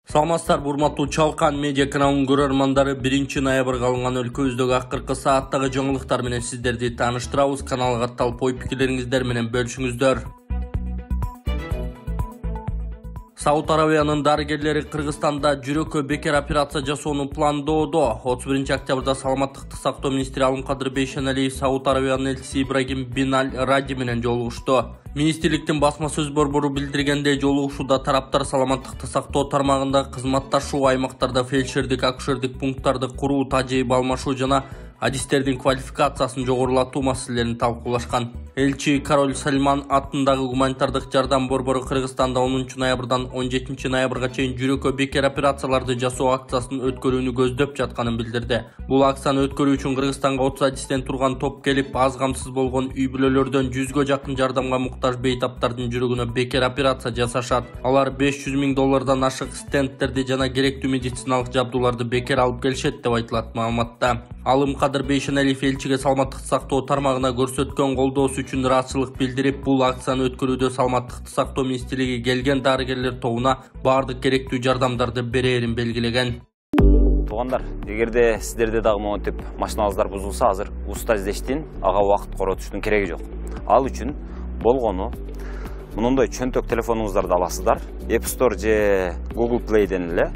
Саламатсыздар, урматтуу Чалкан медиа каналынын көрөрмандары, 1-ноябрга алынган өлкөбүздөгү акыркы сааттагы жаңылыктар менен сиздерди тааныштырабыз. Каналга катталып, ой пикирлериңиздер менен бөлүшүңүздөр. Сауд Арабиянын дарыгерлери Кыргызстанда жүрөккө бекер операция жасоону пландоодо. 31 октябрда саламаттыкты сактоо министри Алымкадыр Бейшеналиев Сауд Арабиянын элчиси Ибрагим бин Аль Ради менен жолугушту. Министрликтин басма сөз борбору билдиргендей, жолугушууда тараптар саламаттыкты сактоо тармагында кызматташуу, аймактарда фельдшердик, акушердик пункттарды куруу, тажрыйба алмашуу жана адистердин квалификациясын жогорулатуу маселелерин талкуулашкан. Элчи Король Сальман атындагы гуманитардык жардам борбору Кыргызстанда 10 ноябрдан 17 ноябрга чейин жүрөккө бекер операцияларды жасоо акциясын өткөрүүнү көздөп жатканын билдирди. Бул акцияны өткөрүү үчүн Кыргызстанга 30 адистен турган топ келип, аз камсыз болгон үй бүлөлөрдөн 100гө жакын жардамга муктаж бейтаптардын жүрөгүнө бекер операция жасашат. Алар $500,000 ашык стенттерди жана керектүү медициналык жабдууларды бекер алып келишет деп айтылат маалыматта. Алымкадыр Бейшеналиев элчиге саламаттыкты сактоо тармагына көрсөткөн колдоосу үчүн ыраазычылык билдирип, бул акцияны өткөрүүдө саламаттыкты сактоо министрлиги келген дарыгерлер тобуна баардык керектүү жардамдарды берээрин белгилеген. Туугандар, эгерде сиздерде дагы монтип машиналарыңыздар бузулса, азыр уста издештин, ага убакыт коротуштун кереги жок. Ал үчүн болгону мындай чөнтөк телефонуңуздарды аласыздар. App Store же Google Play'ден эле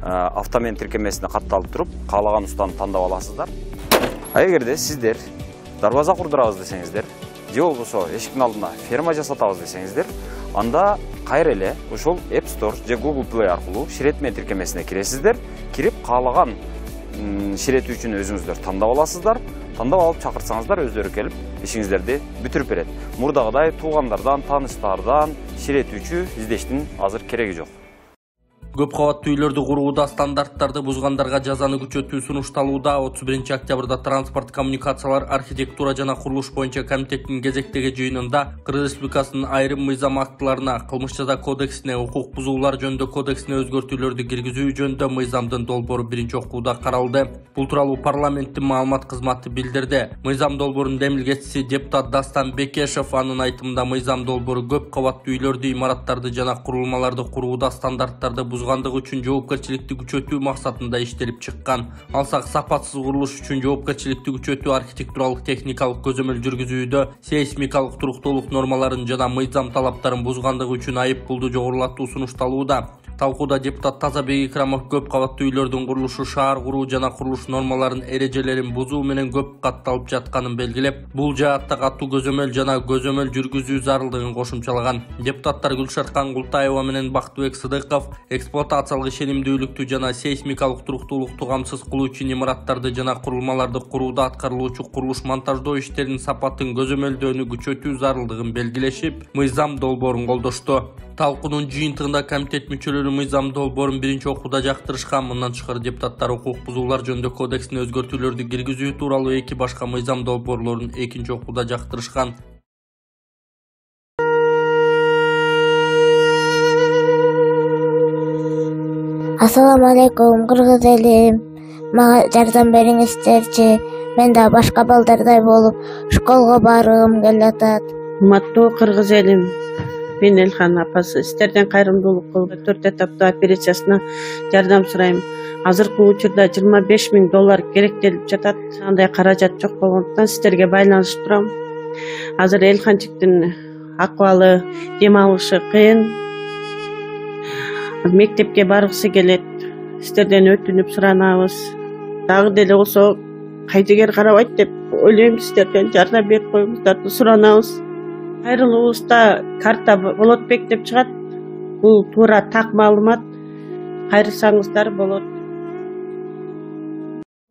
автомен тиркемесине катталып туруп, каалаган устаны тандап аласыздар. А эгерде сиздер дарбаза курдурабыз десеңиздер, же болбосо эшиктин алдына ферма жасатабыз десеңиздер, анда кайра эле ушул App Store же Google Play аркылуу ширетме тиркемесине киресиздер. Кирип каалаган ширетүү үчүн өзүңүздөр тандап аласыздар. Тандап алып чакырсаңыздар, өздөрү келип ишиңиздерди бүтүрүп берет. Мурдагыдай туугандардан, тааныштардан ширетүүчү издештин азыр кереги жок. Көп кабаттуу үйлөрдү курууда стандарттарды бузгандарга жазаны күчөтүү сунушталууда. 31 октябрда транспорт, коммуникациялар, архитектура жана курулуш боюнча комитеттин кезектеги жыйынында Кыргыз Республикасынын айрым мыйзам актыларына, кылмыш жаза кодексине, укук бузуулар жөнүндө кодексине өзгөртүүлөрдү киргизүү жөнүндө мыйзамдын долбоору биринчи окууда каралды. Бул тууралуу парламенттин маалымат кызматы билдирди. Мыйзам долбоорунун демилгечиси депутат Дастан Бекешев анын айтымында мыйзам долбоору көп кабаттуу үйлөрдү, имараттарды жана курулмаларды курууда стандарттарды бузгандыгы үчүн жоопкерчиликти күчөтүү максатында иштелип чыккан. Алсак, сапатсыз курулуш үчүн жоопкерчиликти күчөтүү, архитектуралык техникалык көзөмөл жүргүзүүдө сейсмикалык туруктуулук нормаларын жана мыйзам талаптарын бузгандыгы үчүн айып пулду жогорулатуу сунушталууда. Талкууда депутат Тазабек Икрамов көп кабаттуу үйлөрдүн курулушу шаар куруу жана курулуш нормаларын, эрежелерин бузуу менен көп катталып жатканын белгилеп, бул жаатта катуу көзөмөл жана көзөмөл жүргүзүү зарылдыгын кошумчалаган. Депутаттар Гүлшаркан Култаева менен Бактыбек Сыдыков эксплуатациялык ишенимдүүлүктү жана сейсмикалык туруктуулукту камсыз кылуу үчүн имараттарды жана курулмаларды курууда аткарылуучу курулуш монтаждоо иштеринин сапатын көзөмөлдөөнү күчөтүү зарылдыгын белгилешип, мыйзам долбоорун колдошту. Талкуунун жыйынтыгында комитет мүчөлөрү мыйзам долбоорун биринчи окууда жактырышкан. Мындан тышкары депутаттар укук бузуулар жөнүндө кодексине өзгөртүүлөрдү киргизүү тууралуу 2 башка мыйзам долбоорлорун экинчи окууда жактырышкан. Ассаламу алейкум, кыргыз элим. Мага жардам бериңиздерчи. Мен да башка балдардай болуп школго баргым келатат. Урматтуу кыргыз элим, мен Элхан апасы, сиздерден кайрымдуулук кылып 4 этаптуу операциясына жардам сурайм. Азыркы учурда $25,000 керектелип жатат. Андай каражат жок болгондуктан сиздерге байланышып турам. Азыр Элханчиктин акыбалы, дем алышы кыйын. Мектепке баргысы келет. Сиздерден өтүнүп суранабыз. Дагы деле болсо кайдыгер карабайт деп ойлойм, сиздерден жардам берип коюңуздарды суранабыз. Кайрылуубузда карта Болотбек деп чыгат. Бул туура так маалымат. Кайрылсаңыздар болот.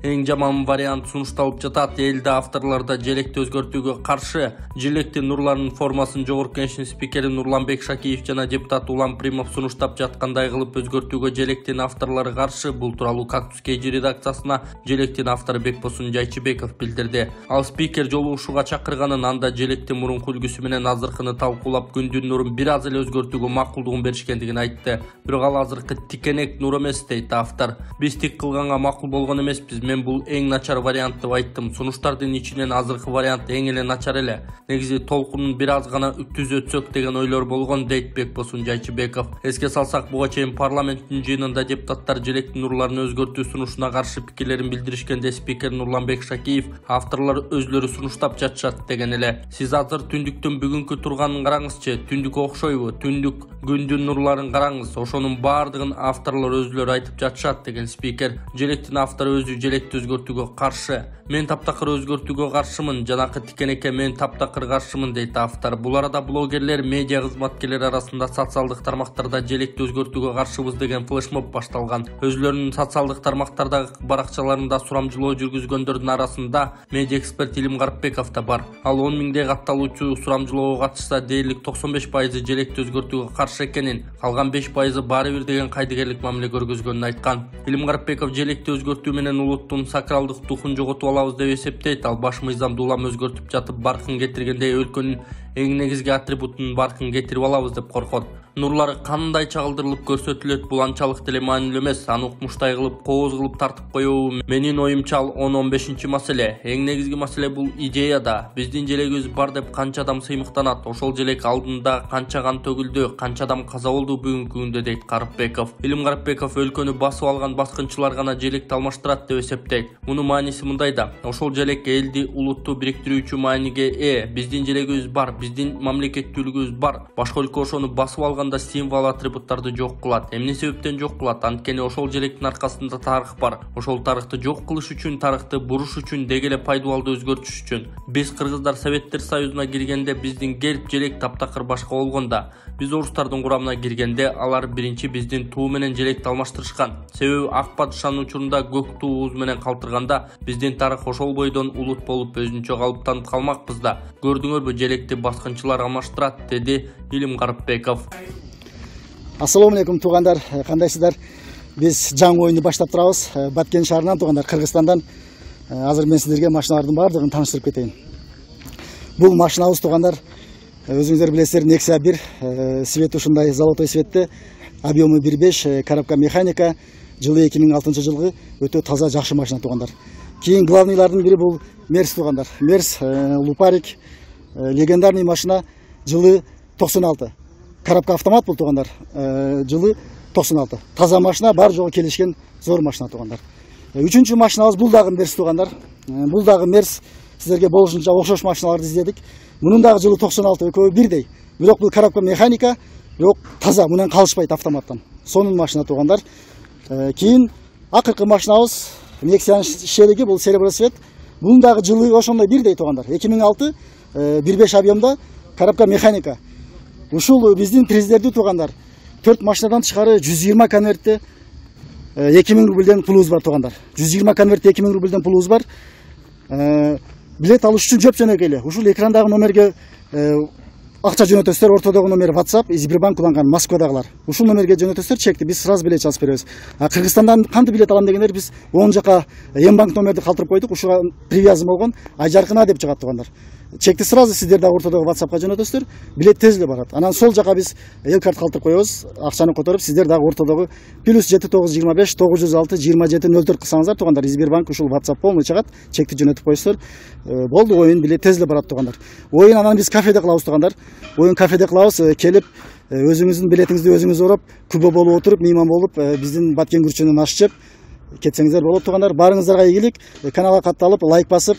Эң жаман вариант сунушталып жатат. Элде авторлордо желекти өзгөртүүгө каршы. Желектин нурларынын формасын жогорку кеңештин спикери Нурланбек Шакиев жана депутат Улан Примов сунуштап жаткандай кылып өзгөртүүгө желектин авторлору каршы. Бул тууралуу Кактус KG редакциясына желектин автору Бекбосун Жайчыбеков билдирди. Ал спикер жолугушууга чакырганын, анда желектин мурунку үлгүсү менен азыркыны талкуулап, күндүн нурун бир аз эле өзгөртүүгө макулдугун беришкендигин айтты. Бирок ал азыркы тикенек нур эмес дейт автор. Биз тик кылганга макул болгон эмеспиз. Мен бул эң начар вариант деп айттым. Сунуштардын ичинен азыркы вариант эң эле начар эле. Негизи толкунун бир аз гана үктүз өтсөк деген ойлор болгон, дейт Бекбосун Жайчыбеков. Эске салсак, буга чейин парламенттин жыйынында депутаттар желектин нурларын өзгөртүү сунушуна каршы пикирлерин билдиришкенде спикер Нурланбек Шакиев авторлор өзлөрү сунуштап жатышат деген эле. Сиз азыр түндүктүн бүгүнкү турганын караңызчы. Түндүк окшойбу? Түндүк күндүн нурларын караңыз. Ошонун баардыгын авторлор өзлөрү айтып жатышат деген спикер. Желектин автору өзү желекти өзгөртүүгө каршы. Мен таптакыр өзгөртүүгө каршымын. Жанакы тикенекке мен таптакыр каршымын, дейт автор. Бул арада блогерлер, медиа кызматкерлери арасында социалдык тармактарда желекти өзгөртүүгө каршыбыз деген флешмоб башталган. Өзлөрүнүн социалдык тармактардагы баракчаларында сурамжылоо жүргүзгөндөрдүн арасында медиа эксперт Илим Гарыпбеков да бар. Ал 10 миңдей катталуучу сурамжылоого катышса, дээрлик 95% желекти өзгөртүүгө каршы экенин, калган 5% баары бир деген кайдыгерлик мамиле көргөзгөнүн айткан. Илим Гарыпбеков желекти өзгөртүү менен улуттун сакралдык духун жоготуп алабыз деп эсептейт. Ал баш мыйзамды улам өзгөртүп жатып баркын кетиргенде өлкөнүн эң негизги атрибутун баркын кетирип алабыз деп коркот. Нурлары кандай чагылдырылып көрсөтүлөт, бул анчалык деле маанилүү эмес. Аны укмуштай кылып, кооз кылып тартып коюу менин оюмча 10-15 маселе. Эң негизги маселе бул идеяда. Биздин желегибиз бар деп канча адам сыймыктанат, ошол желек алдында канча кан төгүлдү, канча адам каза болду бүгүнкү күндө, дейт Гарыпбеков. Илим Гарыпбеков өлкөнү басып алган баскынчылар гана желекти алмаштырат деп эсептейт. Мунун мааниси мындай да: ошол желек элди, улутту бириктирүүчү мааниге биздин желегибиз бар, биздин мамлекеттүүлүгүбүз бар. Башка өлкө ошону басып алганда символ атрибуттарды жок кылат. Эмне себептен жок кылат? Анткени ошол желектин аркасында тарых бар. Ошол тарыхты жок кылыш үчүн, тарыхты буруш үчүн, деги эле пайдубалды өзгөртүш үчүн. Биз кыргыздар Советтер Союзуна киргенде биздин герб желек таптакыр башка болгонда, биз орустардын курамына киргенде алар биринчи биздин туу менен желекти алмаштырышкан. Себеби ак падышанын учурунда көк туубуз менен калтырганда биздин тарых ошол бойдон улут болуп өзүнчө калыптанып калмакпыз да. Көрдүңөрбү, желекти баскынчылар алмаштырат, деди Илим Гарыпбеков. Ассаламу алейкум туугандар, кандайсыздар? Биз жаңы оюнду баштап турабыз. Баткен шаарынан туугандар, Кыргызстандан. Азыр мен сиздерге машиналардын баардыгын тааныштырып кетейин. Бул машинабыз туугандар, өзүңүздөр билесиздер, Nexia 1, свети ушундай золотой светте, объему 1.5, коробка механика, жылы 2006 жылгы, өтө таза жакшы машина туугандар. Кийин главныйлардын бири бул Мерс туугандар. Мерс Лупарик, легендарный машина, жылы 96. Коробка автомат бул туугандар, жылы 96. Таза машина, бар жогу келишкен зор машина туугандар. Үчүнчү машинабыз бул дагы Мерс туугандар. Бул дагы Мерс, сиздерге болушунча окшош машиналарды издедик. Мунун дагы жылы 96, экөө бирдей. Бирок бул коробка механика, бирок таза, мунан калышпайт автоматтан. Сонун машина туугандар. Кийин акыркы машинабыз Nexia шериги, бул серебро цвет. Бунун дагы жылы ошондой бирдей туугандар. 2006, 1.5 объемда коробка механика. Ушул биздин президенти туугандар. 4 машинадан тышкары 120 конвертте 2000 рубльден пулубуз бар туугандар. 120 конвертте 2000 рубльден пулубуз бар. Билет алыш үчүн жөп жөнөкөй эле. Ушул экрандагы номерге акча жөнөтөсүздөр, ортодогу номер WhatsApp, Сбербанк уланган Москвадагылар. Ушул номерге жөнөтөсүздөр, чекти биз сразу билет жазып беребиз. Кыргызстандан кантип билет алам дегендер, биз оң жака Мбанк номерди калтырып койдук, ушуга привязан болгон Айжаркына деп чыгат туугандар. Чекти сразу сиздер дагы ортодогу WhatsAppка жөнөтөсүздөр, билет тез эле барат. Анан сол жака биз элкарт калтырып коебуз, акчаны которуп, сиздер дагы ортодогу +7925 906 2704 кылсаңыздар туугандар, Сбербанк ушул WhatsApp полный чыгат, чекти жөнөтүп коесуздар. Болду, оюн билет тез эле барат туугандар. Оюн анан биз кафеде кылабыз туугандар. Оюн кафеде кылабыз, келип өзүңүздүн билетиңизди өзүңүз ороп, күбө болуп отуруп, мейман болуп, биздин Баткен күрчүнөн аш жеп кетсеңиздер болот туугандар. Баарыңыздарга ийгилик. Каналга катталып, лайк басып,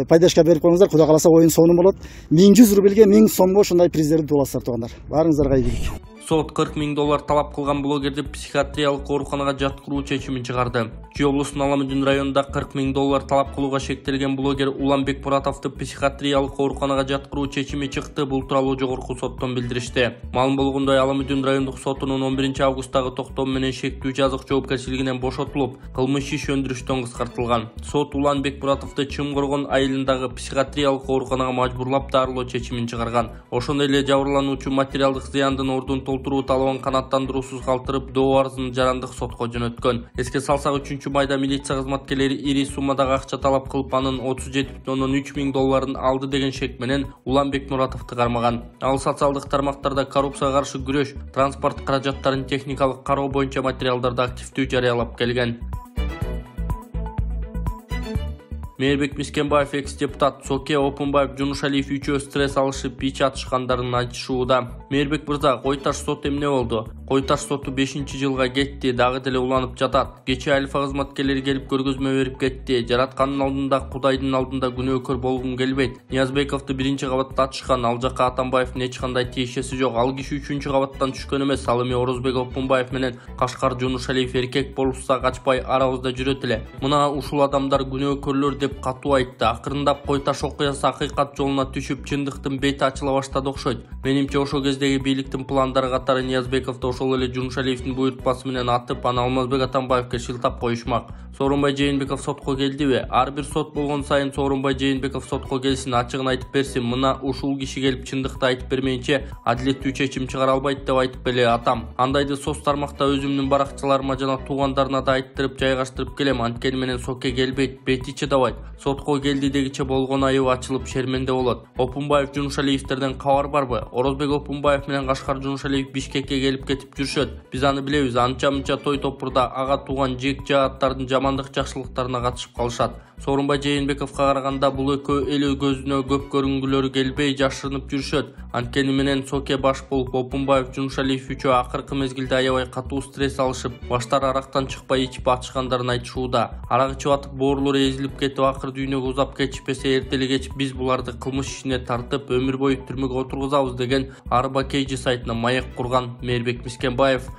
пайдашка берип коюңуздар. Кудай кааласа оюн сонун болот. 1100 рубльге 1000 сомго ушундай приздерди тууласыздар туугандар. Баарыңыздарга ийгилик. Сот $40 миң талап кылган блогерди психиатриялык ооруканага жаткыруу чечимин чыгарды. Чүй облусунун Аламүдүн районунда $40 миң талап кылууга шектелген блогер Улан Бекмуратовду психиатриялык ооруканага жаткыруу чечими чыкты. Бул тууралуу жогорку соттон билдиришти. Маалым болгондой, Аламүдүн райондук сотунун 11 августтагы токтому менен шектүү жазык жоопкерчилигинен бошотулуп, кылмыш иш өндүрүштөн кыскартылган. Сот Улан Бекмуратовду Чымкоргон айылындагы психиатриялык ооруканага мажбурлап дарылоо чечимин чыгарган. Ошондой эле жабырлануучу материалдык зыяндын ордун толтуруу талабын канааттандыруусуз калтырып, доо арызын жарандык сотко жөнөткөн. Эске салсак, 3 майда милиция кызматкерлери ири суммадагы акча талап кылып, анын $37,3 миң алды деген шек менен Улан Бекмуратовду кармаган. Ал социалдык тармактарда коррупцияга каршы күрөш, транспорт каражаттарын техникалык кароо боюнча материалдарды активдүү жарыялап келген. Мээрбек Мискенбаев экс-депутат Соке Опунбаев Жунушалиев үчөө стресс алышып ич атышкандарын айтышууда. Мээрбек мырза, Кой Таш сот эмне болду? Кой Таш соту 5-жылга кетти, дагы деле уланып жатат. Кечээ Альфа кызматкерлери келип көргөзмө берип кетти. Жараткандын алдында, Кудайдын алдында күнөөкөр болгум келбейт. Ниязбековду 1-кабатта атышкан, ал жака Атамбаевдин эч кандай тиешеси жок. Ал киши 3-кабаттан түшкөн эмес. Ал эми Орозбек Опунбаев менен Кашкар Жунушалиев эркек болушса качпай арабызда жүрөт эле. Мына ушул адамдар күнөөкөрлөр деп катуу айтты. Акырындап Кой Таш окуясы акыйкат жолуна түшүп, чындыктын бети ачыла баштады окшойт. Менимче ошол кездеги бийликтин пландары катары Ниязбековду ошол эле Жунушалиевдин буйрутмасы менен атып, аны Алмазбек Атамбаевге шылтап коюшмак. Сооронбай Жээнбеков сотко келдиби? Ар бир сот болгон сайын Сооронбай Жээнбеков сотко келсин, ачыгын айтып берсин. Мына ушул киши келип чындыкты айтып бермейинче адилеттүү чечим чыгара албайт деп айтып беле атам. Андайды соц тармакта өзүмдүн баракчаларыма жана туугандарына да айттырып жайгаштырып келем. Анткени менен Соке келбейт, бети чыдабайт. Сотко келди дегиче болгон айып ачылып шерменде болот. Опунбаев Жунушалиевтерден кабар барбы? Орозбек Опунбаев менен Кашкар Жунушалиев Бишкекке келип кетип жүрүшөт. Биз аны билебиз. Анча-мынча той топурда ага тууган жек жааттардын жамандык жакшылыктарына катышып калышат. Сооронбай Жээнбековго караганда бул экөө эл көзүнө көп көрүнгүлөрү келбей жашырынып жүрүшөт. Анткени менен Соке баш болуп Опунбаев Жунушалиев үчөө акыркы мезгилде аябай катуу стресс алышып, баштары арактан чыкпай ичип атышкандарын айтышууда. Арак ичип атып боорлору эзилип кетип, акыр дүйнөгө узап кетишпесе эртели кеч биз буларды кылмыш ишине тартып, өмүр бою түрмөгө отургузабыз деген Арба Кейжи сайтына маек курган Мээрбек Мискенбаев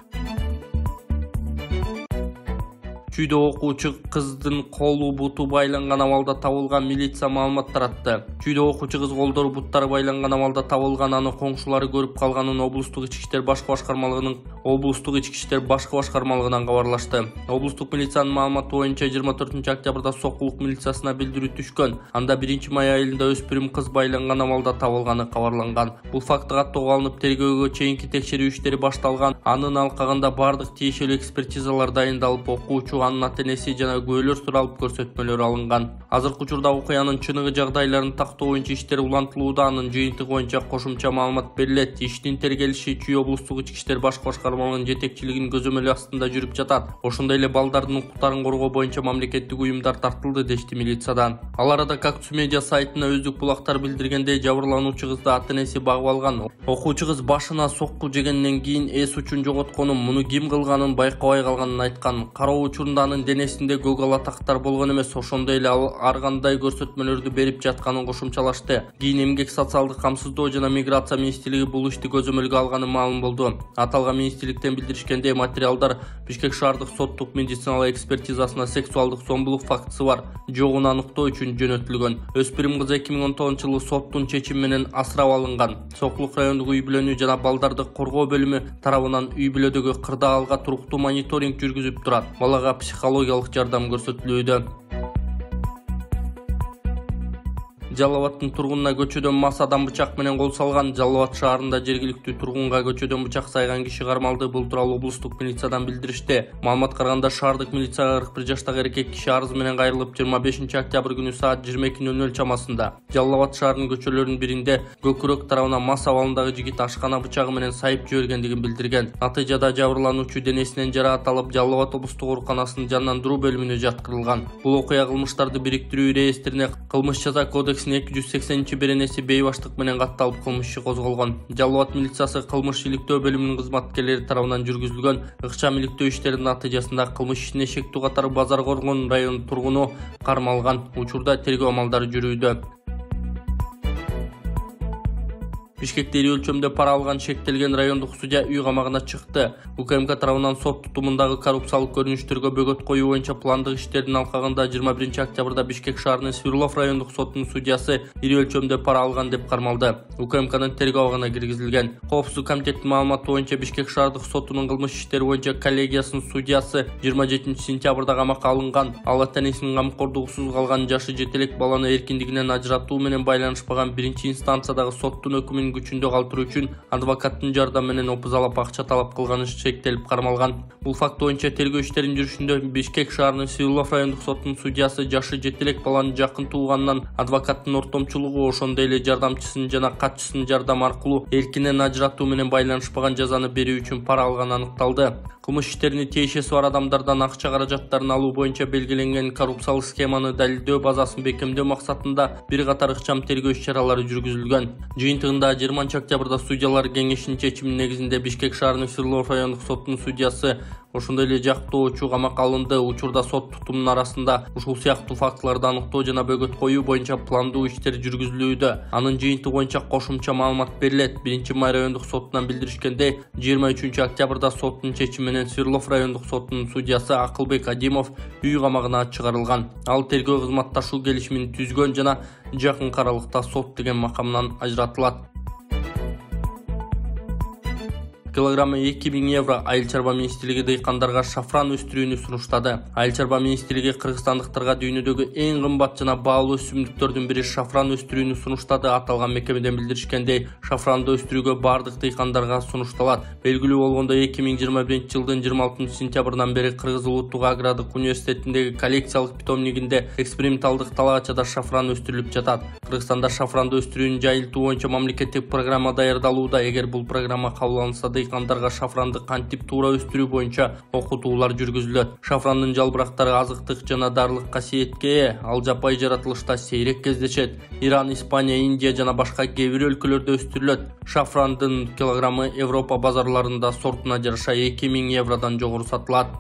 Чүйдө окуучу кыздын колу буту байланган абалда табылган, милиция маалымат таратты. Чүйдө окуучу кыз колдору буттары байланган абалда табылган, аны коңшулары көрүп калганын облустук ички иштер башкы башкармалыгынан кабарлашты. Облустук милициянын маалыматы боюнча 24 октябрда Сокулук милициясына билдирүү түшкөн. Анда 1 май айында өспүрүм кыз байланган абалда табылганы кабарланган. Бул факты каттоого алынып тергөөгө чейинки текшерүү иштери башталган. Анын алкагында бардык тиешелүү экспертизалар дайындалып, окуучу, анын ата-энеси жана күбөлөр суралып көрсөтмөлөр алынган. Азыркы учурда окуянын чыныгы жагдайларын тактоо боюнча иштер улантылууда, анын жыйынтыгы боюнча кошумча маалымат берилет. Иштин тергелиши Чүй облустук ички иштер башкы башкармалыгынын жетекчилигинин көзөмөлү астында жүрүп жатат. Ошондой эле балдардын укуктарын коргоо боюнча мамлекеттик уюмдар тартылды, дешти милициядан. Ал арада Кактус медиа сайтына өздүк булактар билдиргендей, жабырлануучу кызды ата-энеси багып алган. Окуучу кыз башына сокку жегенден кийин эс учун жоготконун, муну ким кылганын байкабай калганын айткан. Кароо учурунда анын денесинде көк алатактар болгон эмес, ошондой эле ал ар кандай көрсөтмөлөрдү берип жатканын кошумчалашты. Кийин Эмгек социалдык камсыздоо жана миграция министрлиги бул ишти көзөмөлгө алганы маалым болду. Аталган министрликтен билдиришкендей, материалдар Бишкек шаардык соттук медициналык экспертизасына сексуалдык зомбулук фактысы бар жогун аныктоо үчүн жөнөтүлгөн. Өспүрүм кыз 2010-жылы соттун чечими менен асырап алынган. Сокулук райондук үй бүлөнү жана балдарды коргоо бөлүмү тарабынан үй бүлөдөгү кырдаалга туруктуу мониторинг жүргүзүп турат. Балага психологиялык жардам көрсөтүлүүдө. Жалал Абадтын тургунуна көчөдөн мас адам бычак менен кол салган. Жалал Абад шаарында жергиликтүү тургунга көчөдөн бычак сайган киши кармалды. Бул тууралуу облустук милициядан билдиришти. Маалыматка караганда, шаардык милицияга 41 жаштагы эркек киши арыз менен кайрылып, 25 октябрь күнү саат 22:00 чамасында Жалал Абад шаарынын көчөлөрүнүн биринде Көкүрөк тарабынан мас абалындагы жигит ашкана бычагы менен сайып жибергендигин билдирген. Натыйжада жабырлануучу денесинен жараат алып, Жалал Абад облустук ооруканасынын жандандыруу бөлүмүнө жаткырылган. Бул окуя кылмыштарды бириктирүү реестрине кылмыш жаза кодексинин 280-беренеси бейбаштык менен катталып кылмыш иши козголгон. Жалал Абад милициясы кылмыш иликтөө бөлүмүнүн кызматкерлери тарабынан жүргүзүлгөн ыкчам иликтөө иштеринин натыйжасында кылмыш ишине шектүү катары Базар Коргон районунун тургуну кармалган. Учурда тергөө амалдары жүрүүдө. Бишкекте ири өлчөмдө пара алган шектелген райондук судья үй камагына чыкты. УКМК тарабынан сот тутумундагы коррупциялык көрүнүштөргө бөгөт коюу боюнча пландык иштердин алкагында 21 октябрда Бишкек шаарынын Сверлов райондук сотунун судьясы ири өлчөмдө пара алган деп кармалды. УКМКнын тергөө абагына киргизилген. Коопсуздук комитетинин маалыматы боюнча Бишкек шаардык сотунун кылмыш иштери боюнча коллегиясынын судьясы 27 сентябрда камакка алынган. Ал ата-энесинин камкордугусуз калган жашы жетелек баланы эркиндигинен ажыратуу менен байланышпаган биринчи инстанциядагы соттун өкүмүн күчүндө калтыруу үчүн адвокаттын жардамы менен опузалап акча талап кылганы шектелип кармалган. Бул факт боюнча тергөө иштеринин жүрүшүндө Бишкек шаарынын Сверлов райондук сотунун судьясы жашы жетелек баланын жакын тууганынан адвокаттын ортомчулугу, ошондой эле жардамчысынын жана катчысынын жардамы аркылуу эркинен ажыратуу менен байланышпаган жазаны берүү үчүн пара алганы аныкталды. Кылмыш иштерине тиешеси бар адамдардан акча каражаттарын алуу боюнча белгиленген коррупциялык схеманы далилдөө базасын бекемдөө максатында бир катар ыкчам тергөө иш-чаралары жүргүзүлгөн. Жыйынтыгында 20 октябрда судьялар кеңешинин чечими негизинде Бишкек шаарынын Свердлов райондук сотунун судьясы ошондой эле жактоочу камакка алынды. Учурда сот тутумунун арасында ушул сыяктуу фактыларды аныктоо жана бөгөт коюу боюнча пландуу иштер жүргүзүлүүдө. Анын жыйынтыгы боюнча кошумча маалымат берилет. 1-Май райондук сотунан билдиришкендей, 23 октябрда соттун чечими менен Свердлов райондук сотунун судьясы Акылбек Адимов үй камагына чыгарылган. Ал тергөө кызматташуу келишимин түзгөн жана жакын аралыкта сот деген макамынан ажыратылат. Килограммы 2000 евро Айыл чарба министрлиги дыйкандарга шафран өстүрүүнү сунуштады. Айыл чарба министрлиги кыргызстандыктарга дүйнөдөгү эң кымбат жана баалуу өсүмдүктөрдүн бири шафран өстүрүүнү сунуштады. Аталган мекемеден билдиришкендей, шафранды өстүрүүгө бардык дыйкандарга сунушталат. Белгилүү болгондой 2021 жылдын 26 сентябрынан бери Кыргыз Улуттук агрардык университетиндеги коллекциялык питомнигинде эксперименталдык талаачада шафран өстүрүлүп жатат. Кыргызстанда шафранды өстүрүүнү жайылтуу боюнча мамлекеттик программа даярдалууда. Эгер бул программа кабыл алынса, дыйкандарга шафранды кантип туура өстүрүү боюнча окутуулар жүргүзүлөт. Шафрандын жалбырактары азыктык жана дарылык касиетке ээ. Ал жаппай жаратылышта сейрек кездешет. Иран, Испания, Индия жана башка кээ бир өлкөлөрдө өстүрүлөт. Шафрандын килограммы Европа базарларында сортуна жараша 2000 евродан жогору сатылат.